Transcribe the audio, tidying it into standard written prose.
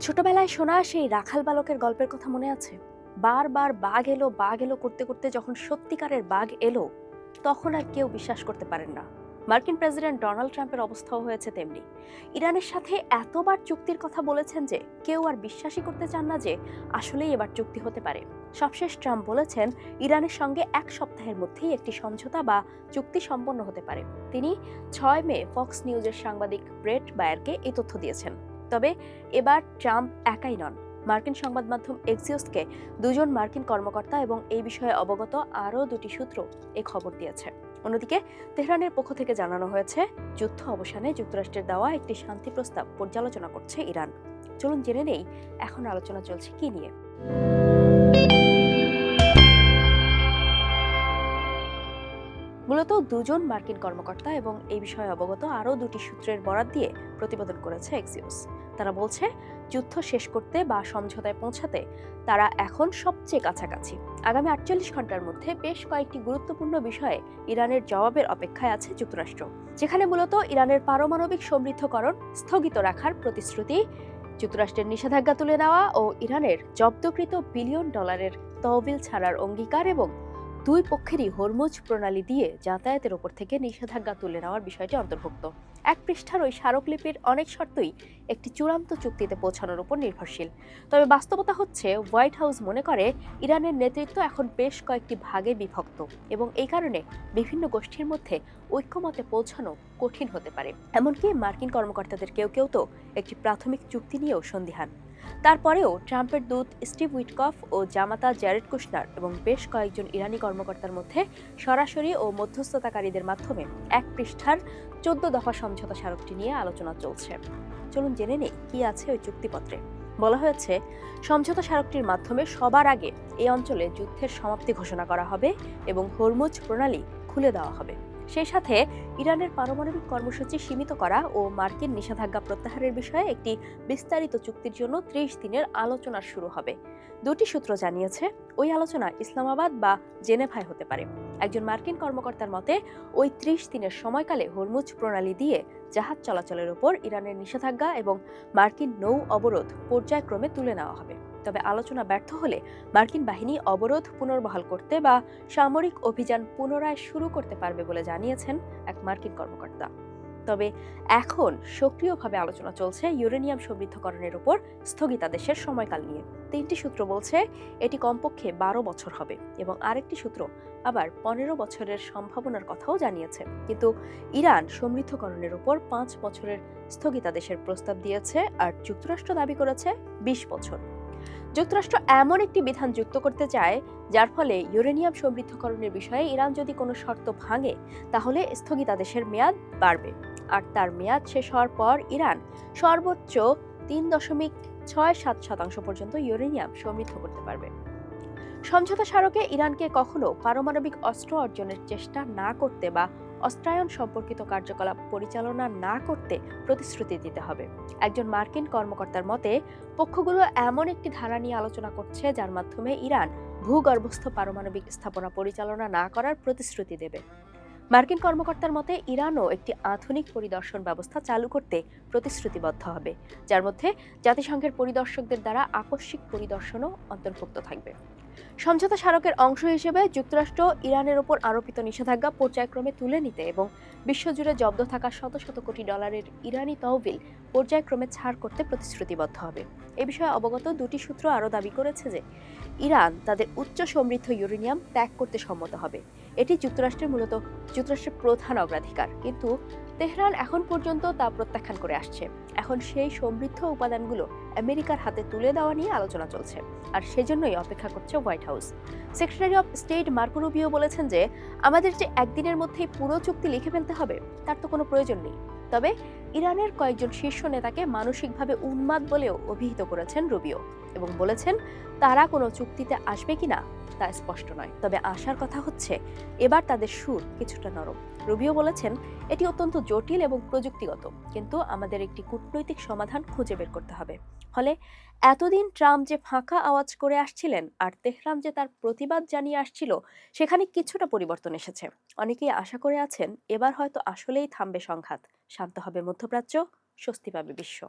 ছোটবেলায় শোনা সেই রাখাল বালকের গল্পের কথা মনে আছে? বারবার বাঘ এলো করতে করতে যখন সত্যিকারের বাঘ এলো, তখন আর কেউ বিশ্বাস করতে পারেন না। মার্কিন প্রেসিডেন্ট ডোনাল্ড ট্রাম্পের অবস্থাও হয়েছে তেমনি। ইরানের সাথে এতবার চুক্তির কথা বলেছেন যে কেউ আর বিশ্বাসই করতে চান না যে আসলেই এবার চুক্তি হতে পারে। সবশেষ ট্রাম্প বলেছেন ইরানের সঙ্গে এক সপ্তাহের মধ্যেই একটি সমঝোতা বা চুক্তি সম্পন্ন হতে পারে। তিনি 6 মে ফক্স নিউজের সাংবাদিক ব্রেট বায়ারকে এই তথ্য দিয়েছেন। তবে এবার ট্রাম্প একাই নন। মার্কিন সংবাদ মাধ্যম এক্সিওসকে দুজন মার্কিন কর্মকর্তা এবং এই বিষয়ে অবগত আরও দুটি সূত্র এই খবর দিয়েছে। অন্যদিকে তেহরানের পক্ষ থেকে জানানো হয়েছে যুদ্ধ অবসানে যুক্তরাষ্ট্রের দেওয়া একটি শান্তি প্রস্তাব পর্যালোচনা করছে ইরান। চলুন জেনে নেই এখন আলোচনা চলছে কি নিয়ে। মূলত দুজন মার্কিন কর্মকর্তা এবং এই বিষয়ে অবগত আরও দুটি সূত্রের বরাত দিয়ে প্রতিবেদন করেছে এক্সিওস। তারা বলছে যুদ্ধ শেষ করতে বা সমঝোতায় পৌঁছাতে তারা এখন সবচেয়ে কাছাকাছি। আগামী 48 ঘন্টার মধ্যে বেশ কয়েকটি গুরুত্বপূর্ণ বিষয়ে ইরানের জবাবের অপেক্ষায় আছে যুক্তরাষ্ট্র, যেখানে মূলত ইরানের পারমাণবিক সমৃদ্ধকরণ স্থগিত রাখার প্রতিশ্রুতি, যুক্তরাষ্ট্রের নিষেধাজ্ঞা তুলে নেওয়া ও ইরানের জব্দকৃত বিলিয়ন ডলারের তহবিল ছাড়ার অঙ্গীকার এবং দুই পক্ষেরই হরমুজ প্রণালী দিয়ে যাতায়াতের ওপর থেকে নিষেধাজ্ঞা তুলে নেওয়ার বিষয়টি অন্তর্ভুক্ত। এক পৃষ্ঠার ওই স্মারকলিপির অনেক শর্তই একটি চূড়ান্ত চুক্তিতে পৌঁছানোর উপর নির্ভরশীল। তবে বাস্তবতা হচ্ছে হোয়াইট হাউস মনে করে ইরানের নেতৃত্ব এখন বেশ কয়েকটি ভাগে বিভক্ত এবং এই কারণে বিভিন্ন গোষ্ঠীর মধ্যে ঐক্যমতে পৌঁছানো কঠিন হতে পারে। এমনকি মার্কিন কর্মকর্তাদের কেউ কেউ তো একটি প্রাথমিক চুক্তি নিয়েও সন্দিহান। তারপরেও ট্রাম্পের দূত স্টিভ উইটকফ ও জামাতা জ্যারেড কুশনার এবং বেশ কয়েকজন ইরানি কর্মকর্তার মধ্যে সরাসরি ও মধ্যস্থতাকারীদের মাধ্যমে এক পৃষ্ঠার 14 দফা সমঝোতা স্মারকটি নিয়ে আলোচনা চলছে। চলুন জেনে নেই কি আছে ওই চুক্তিপত্রে। বলা হয়েছে সমঝোতা স্মারকটির মাধ্যমে সবার আগে এই অঞ্চলে যুদ্ধের সমাপ্তি ঘোষণা করা হবে এবং হরমুজ প্রণালী খুলে দেওয়া হবে। সেই সাথে ইরানের পারমাণবিক কর্মসূচি সীমিত করা ও মার্কিন নিষেধাজ্ঞা প্রত্যাহারের বিষয়ে একটি বিস্তারিত চুক্তির জন্য 30 দিনের আলোচনা শুরু হবে। দুটি সূত্র জানিয়েছে ওই আলোচনা ইসলামাবাদ বা জেনেভায় হতে পারে। একজন মার্কিন কর্মকর্তার মতে ওই 30 দিনের সময়কালে হরমুজ প্রণালী দিয়ে জাহাজ চলাচলের উপর ইরানের নিষেধাজ্ঞা এবং মার্কিন নৌ অবরোধ পর্যায়ক্রমে তুলে নেওয়া হবে। তবে আলোচনা ব্যর্থ হলে মার্কিন বাহিনী অবরোধ পুনর্বহাল করতে বা সামরিক অভিযান পুনরায় শুরু করতে পারবে বলে জানিয়েছেন এক মার্কিন কর্মকর্তা। তবে এখন সক্রিয়ভাবে আলোচনা চলছে ইউরেনিয়াম সমৃদ্ধকরণের উপর স্থগিতাদেশের সময়কাল নিয়ে। 3টি সূত্র বলছে এটি কমপক্ষে 12 বছর হবে এবং আরেকটি সূত্র আবার 15 বছরের সম্ভাবনার কথাও জানিয়েছে। কিন্তু ইরান সমৃদ্ধকরণের উপর 5 বছরের স্থগিতাদেশের প্রস্তাব দিয়েছে আর যুক্তরাষ্ট্র দাবি করেছে 20 বছর। যুক্তরাষ্ট্র এমন একটি বিধান যুক্ত করতে চায় যার ফলে ইউরেনিয়াম সমৃদ্ধকরণের বিষয়ে ইরান যদি কোনো শর্ত ভাঙে তাহলে স্থগিতাদেশের মেয়াদ বাড়বে, আর তার মেয়াদ শেষ হওয়ার পর ইরান সর্বোচ্চ 3.67% পর্যন্ত ইউরেনিয়াম সমৃদ্ধ করতে পারবে। সমঝোতা স্মারকে ইরানকে কখনো পারমাণবিক অস্ত্র অর্জনের চেষ্টা না করতে বা অস্ত্রায়ন সম্পর্কিত কার্যকলাপ পরিচালনা না করতে প্রতিশ্রুতি দিতে হবে। একজন মার্কিন কর্মকর্তার মতে পক্ষগুলো এমন একটি ধারা নিয়ে আলোচনা করছে যার মাধ্যমে ইরান ভূগর্ভস্থ পারমাণবিক স্থাপনা পরিচালনা না করার প্রতিশ্রুতি দেবে। মার্কিন কর্মকর্তার মতে ইরানও একটি আধুনিক পরিদর্শন ব্যবস্থা চালু করতে প্রতিশ্রুতিবদ্ধ হবে, যার মধ্যে জাতিসংঘের পরিদর্শকদের দ্বারা আকস্মিক পরিদর্শনও অন্তর্ভুক্ত থাকবে। সমঝোতা স্মারকের অংশ হিসেবে যুক্তরাষ্ট্র ইরানের ওপর আরোপিত নিষেধাজ্ঞা পর্যায়ক্রমে তুলে নিতে এবং বিশ্বজুড়ে জব্দ থাকা শত শত কোটি ডলারের ইরানি তহবিল পর্যায়ক্রমে ছাড় করতে প্রতিশ্রুতিবদ্ধ হবে। এ বিষয়ে অবগত দুটি সূত্র আরও দাবি করেছে যে ইরান তাদের উচ্চ সমৃদ্ধ ইউরেনিয়াম ত্যাগ করতে সম্মত হবে। এটি যুক্তরাষ্ট্রের প্রধান অগ্রাধিকার, কিন্তু তেহরান এখন পর্যন্ত তা প্রত্যাখ্যান করে আসছে। এখন সেই সমৃদ্ধ উপাদানগুলো আমেরিকার হাতে তুলে দেওয়া নিয়ে আলোচনা চলছে, আর সেজন্যই অপেক্ষা করছে white house. Secretary of state Marco Rubio বলেছেন যে আমাদের যে একদিনের মধ্যেই পুরো চুক্তি লিখে ফেলতে হবে তার তো কোনো প্রয়োজন নেই। তবে ইরানের কয়েকজন শীর্ষ নেতাকে মানসিকভাবে উন্মাদ বলেও অভিহিত করেছেন রুবিও এবং বলেছেন তারা কোনো চুক্তিতে আসবে কিনা তা স্পষ্ট নয়, তবে আশার কথা হচ্ছে এবার তাদের সুর কিছুটা নরম। রুবিও বলেছেন এটি অত্যন্ত জটিল এবং প্রযুক্তিগত, কিন্তু আমাদের একটি কূটনৈতিক সমাধান খুঁজে বের করতে হবে। ফলে এতদিন ট্রাম্প যে ফাঁকা আওয়াজ করে আসছিলেন আর তেহরান যে তার প্রতিবাদ জানিয়ে আসছিল, সেখানে কিছুটা পরিবর্তন এসেছে। অনেকেই আশা করে আছেন এবার হয়তো আসলেই থামবে সংঘাত, শান্ত হবে মধ্যপ্রাচ্য, স্বস্তি পাবে বিশ্ব।